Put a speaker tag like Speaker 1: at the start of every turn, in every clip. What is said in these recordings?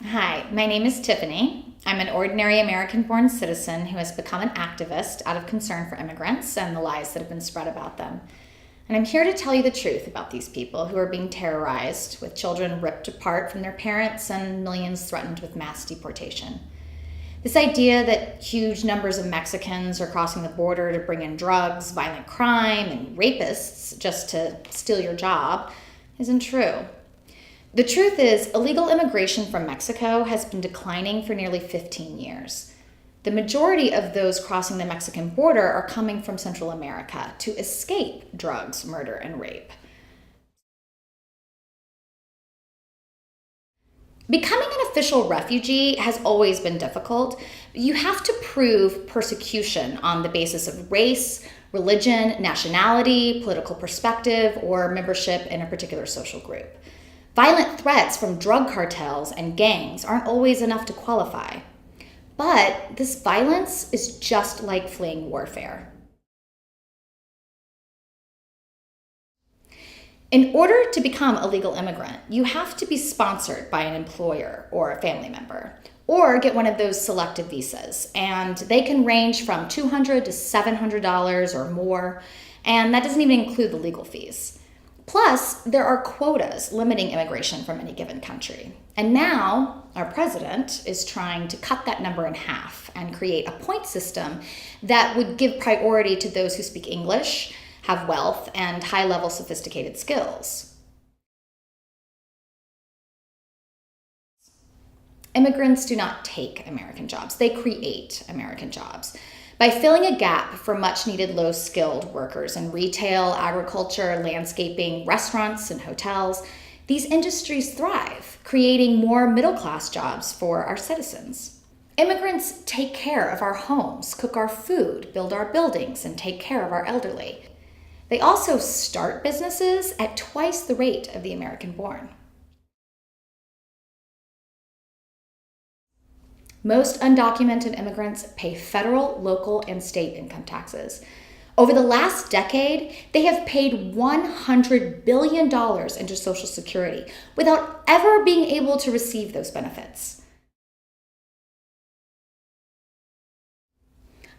Speaker 1: Hi, my name is Tiffany. I'm an ordinary American-born citizen who has become an activist out of concern for immigrants and the lies that have been spread about them. And I'm here to tell you the truth about these people who are being terrorized, with children ripped apart from their parents and millions threatened with mass deportation. This idea that huge numbers of Mexicans are crossing the border to bring in drugs, violent crime, and rapists just to steal your job isn't true. The truth is, illegal immigration from Mexico has been declining for nearly 15 years. The majority of those crossing the Mexican border are coming from Central America to escape drugs, murder, and rape. Becoming an official refugee has always been difficult. You have to prove persecution on the basis of race, religion, nationality, political perspective, or membership in a particular social group. Violent threats from drug cartels and gangs aren't always enough to qualify. But this violence is just like fleeing warfare. In order to become a legal immigrant, you have to be sponsored by an employer or a family member, or get one of those selective visas, and they can range from $200 to $700 or more, and that doesn't even include the legal fees. Plus, there are quotas limiting immigration from any given country. And now, our president is trying to cut that number in half and create a point system that would give priority to those who speak English, have wealth, and high-level sophisticated skills. Immigrants do not take American jobs, they create American jobs. By filling a gap for much-needed low-skilled workers in retail, agriculture, landscaping, restaurants, and hotels, these industries thrive, creating more middle-class jobs for our citizens. Immigrants take care of our homes, cook our food, build our buildings, and take care of our elderly. They also start businesses at twice the rate of the American-born. Most undocumented immigrants pay federal, local, and state income taxes. Over the last decade, they have paid $100 billion into Social Security without ever being able to receive those benefits.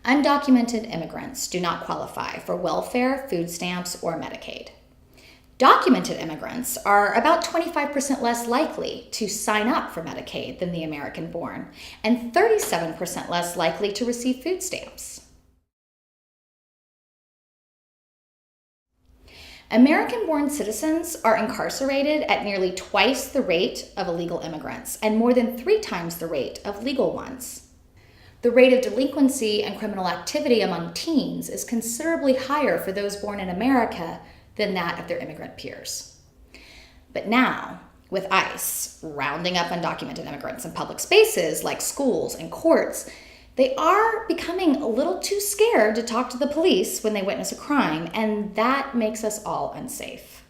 Speaker 1: Undocumented immigrants do not qualify for welfare, food stamps, or Medicaid. Documented immigrants are about 25% less likely to sign up for Medicaid than the American-born, and 37% less likely to receive food stamps. American-born citizens are incarcerated at nearly twice the rate of illegal immigrants and more than 3 times the rate of legal ones. The rate of delinquency and criminal activity among teens is considerably higher for those born in America than that of their immigrant peers. But now, with ICE rounding up undocumented immigrants in public spaces like schools and courts, they are becoming a little too scared to talk to the police when they witness a crime, and that makes us all unsafe.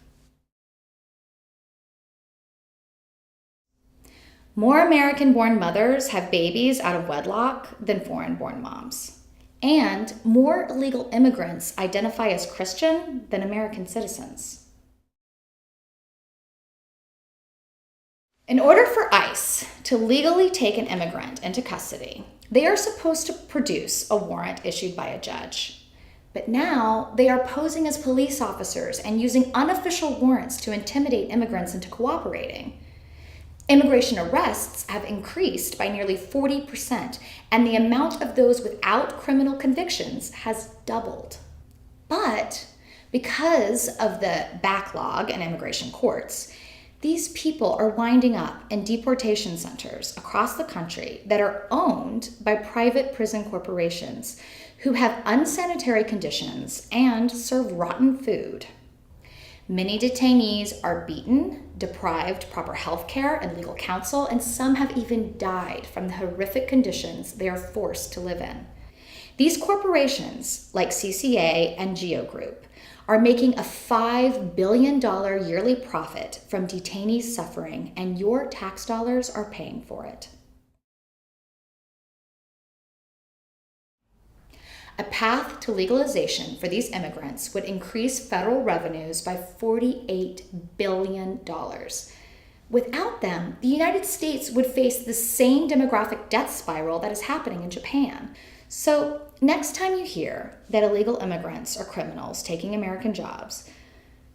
Speaker 1: More American-born mothers have babies out of wedlock than foreign-born moms. And more illegal immigrants identify as Christian than American citizens. In order for ICE to legally take an immigrant into custody, they are supposed to produce a warrant issued by a judge. But now they are posing as police officers and using unofficial warrants to intimidate immigrants into cooperating. Immigration arrests have increased by nearly 40%, and the amount of those without criminal convictions has doubled. But because of the backlog in immigration courts, these people are winding up in deportation centers across the country that are owned by private prison corporations who have unsanitary conditions and serve rotten food. Many detainees are beaten, deprived proper health care and legal counsel, and some have even died from the horrific conditions they are forced to live in. These corporations, like CCA and Geo Group, are making a $5 billion yearly profit from detainees suffering, and your tax dollars are paying for it. A path to legalization for these immigrants would increase federal revenues by $48 billion. Without them, the United States would face the same demographic death spiral that is happening in Japan. So, next time you hear that illegal immigrants are criminals taking American jobs,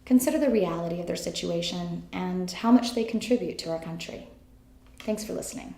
Speaker 1: consider the reality of their situation and how much they contribute to our country. Thanks for listening.